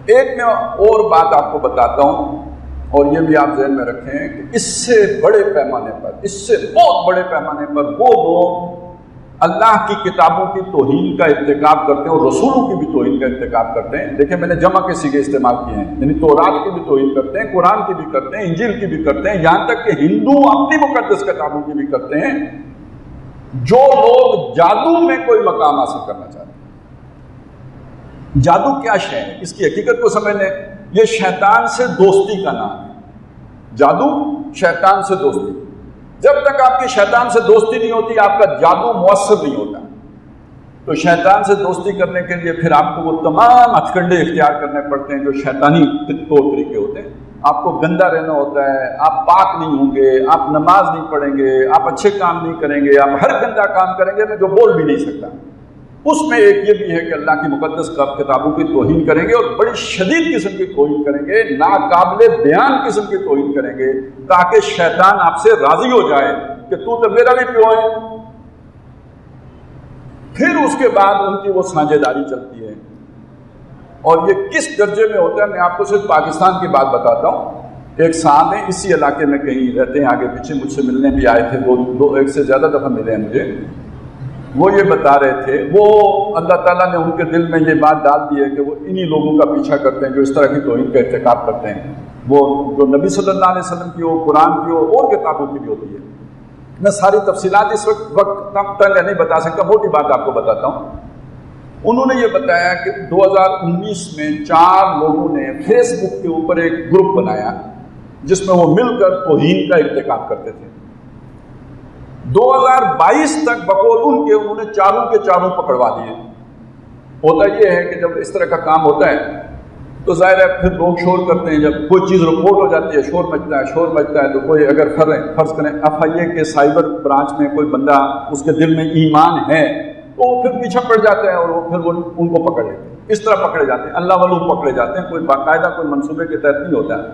ایک میں اور بات آپ کو بتاتا ہوں، اور یہ بھی آپ ذہن میں رکھیں کہ اس سے بڑے پیمانے پر، اس سے بہت بڑے پیمانے پر وہ لوگ اللہ کی کتابوں کی توہین کا ارتکاب کرتے ہیں اور رسولوں کی بھی توہین کا ارتکاب کرتے ہیں۔ دیکھیں میں نے جمع کے صیغے استعمال کیے ہیں، یعنی تورات کی بھی توہین کرتے ہیں، قرآن کی بھی کرتے ہیں، انجیل کی بھی کرتے ہیں، یہاں تک کہ ہندو اپنی مقدس کتابوں کی بھی کرتے ہیں۔ جو لوگ جادو میں کوئی مقام حاصل کرنا چاہتے ہیں، جادو کیا شے ہے، اس کی حقیقت کو سمجھ لیں۔ یہ شیطان سے دوستی کا نام ہے، جادو شیطان سے دوستی۔ جب تک آپ کی شیطان سے دوستی نہیں ہوتی آپ کا جادو مؤثر نہیں ہوتا۔ تو شیطان سے دوستی کرنے کے لیے پھر آپ کو وہ تمام ہتھ کنڈے اختیار کرنے پڑتے ہیں جو شیطانی طور طریقے ہوتے ہیں۔ آپ کو گندا رہنا ہوتا ہے، آپ پاک نہیں ہوں گے، آپ نماز نہیں پڑھیں گے، آپ اچھے کام نہیں کریں گے، آپ ہر گندا کام کریں گے میں جو بول بھی نہیں سکتا۔ اس میں ایک یہ بھی ہے کہ اللہ کی مقدس کتابوں کی توہین کریں گے اور بڑی شدید قسم کی توہین کریں گے، ناقابل بیان قسم کی توہین کریں گے، تاکہ شیطان آپ سے راضی ہو جائے کہ تو میرا بھی پیو ہے۔ پھر اس کے بعد ان کی وہ سانجھے داری چلتی ہے، اور یہ کس درجے میں ہوتا ہے میں آپ کو صرف پاکستان کی بات بتاتا ہوں۔ ایک صاحب ہیں اسی علاقے میں کہیں رہتے ہیں، آگے پیچھے مجھ سے ملنے بھی آئے تھے، ایک سے زیادہ دفعہ ملے ہیں مجھے۔ وہ یہ بتا رہے تھے، وہ اللہ تعالیٰ نے ان کے دل میں یہ بات ڈال دی ہے کہ وہ انہی لوگوں کا پیچھا کرتے ہیں جو اس طرح کی توہین کا ارتکاب کرتے ہیں، وہ جو نبی صلی اللہ علیہ وسلم کی ہو، قرآن کی ہو، اور کتابوں کی بھی ہوتی ہے۔ میں ساری تفصیلات اس وقت تک نہیں بتا سکتا، موٹی بات آپ کو بتاتا ہوں۔ انہوں نے یہ بتایا کہ 2019 میں 4 لوگوں نے فیس بک کے اوپر ایک گروپ بنایا جس میں وہ مل کر توہین کا ارتکاب کرتے تھے۔ 2022 تک بقول ان کے انہوں نے چاروں کے چاروں پکڑوا دیے۔ ہوتا یہ ہے کہ جب اس طرح کا کام ہوتا ہے تو ظاہر ہے پھر لوگ شور کرتے ہیں، جب کوئی چیز رپورٹ ہو جاتی ہے شور مچتا ہے تو کوئی اگر فرض کریں FIA کے سائبر برانچ میں کوئی بندہ اس کے دل میں ایمان ہے تو وہ پھر پیچھے پڑ جاتا ہے اور وہ پھر ان کو پکڑ لیتے ہیں۔ اس طرح پکڑے جاتے ہیں، اللہ والوں پکڑے جاتے ہیں، کوئی باقاعدہ کوئی منصوبے کے تحت نہیں ہوتا ہے۔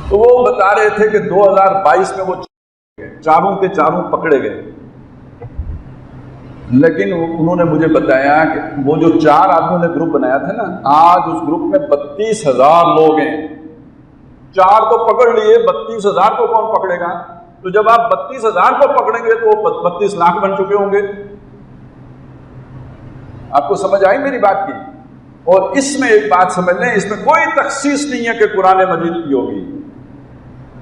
تو وہ بتا رہے تھے کہ 2022 میں وہ چاروں کے چاروں پکڑے گئے، لیکن انہوں نے مجھے بتایا کہ وہ جو 4 آدمیوں نے گروپ بنایا تھا نا، آج اس گروپ میں 32,000 لوگ ہیں۔ 4 کو پکڑ لیے، 32,000 کو کون پکڑے گا؟ تو جب آپ 32,000 کو پکڑیں گے تو وہ 32 لاکھ بن چکے ہوں گے۔ آپ کو سمجھ آئی میری بات کی؟ اور اس میں ایک بات سمجھ لیں، اس میں کوئی تخصیص نہیں ہے کہ قرآن مجید کی ہوگی۔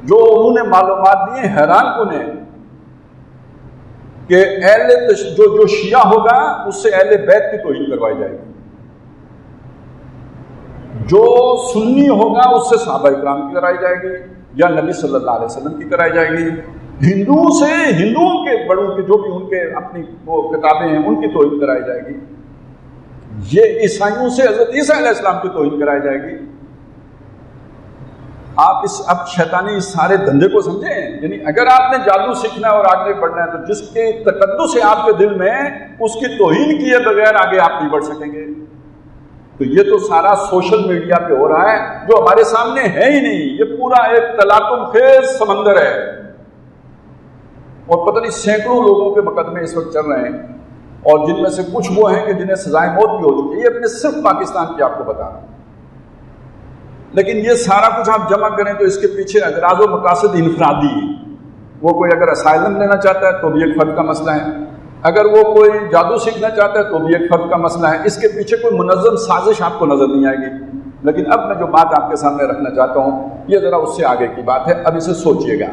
جو انہوں نے معلومات دی ہیں حیران کن ہے کہ جو شیعہ ہوگا اس سے اہل بیت کی توہین کروائی جائے گی، جو سنی ہوگا اس سے صحابہ اکرام کی کرائی جائے گی یا نبی صلی اللہ علیہ وسلم کی کرائی جائے گی، ہندوؤں کے بڑوں کی جو بھی ان کے اپنی وہ کتابیں ہیں ان کی توہین کرائی جائے گی، یہ عیسائیوں سے حضرت عیسیٰ علیہ السلام کی توہین کرائی جائے گی۔ آپ اب شیطانی اس سارے دھندے کو سمجھیں، یعنی اگر آپ نے جادو سیکھنا ہے اور آگے بڑھنا ہے تو جس کے تقدس ہے آپ کے دل میں اس کی توہین کیے بغیر آگے آپ نہیں بڑھ سکیں گے۔ تو یہ تو سارا سوشل میڈیا پہ ہو رہا ہے جو ہمارے سامنے ہے ہی نہیں، یہ پورا ایک تلاطم خیز سمندر ہے، اور پتہ نہیں سینکڑوں لوگوں کے مقدمے اس وقت چل رہے ہیں، اور جن میں سے کچھ وہ ہیں کہ جنہیں سزائے موت بھی ہو چکی ہے۔ یہ اپنے صرف پاکستان کی آپ کو بتا رہا ہوں، لیکن یہ سارا کچھ آپ جمع کریں تو اس کے پیچھے اغراض و مقاصد انفرادی ہیں۔ وہ کوئی اگر اسائلم لینا چاہتا ہے تو بھی ایک فرد کا مسئلہ ہے، اگر وہ کوئی جادو سیکھنا چاہتا ہے تو بھی ایک فرد کا مسئلہ ہے، اس کے پیچھے کوئی منظم سازش آپ کو نظر نہیں آئے گی۔ لیکن اب میں جو بات آپ کے سامنے رکھنا چاہتا ہوں یہ ذرا اس سے آگے کی بات ہے، اب اسے سوچئے گا۔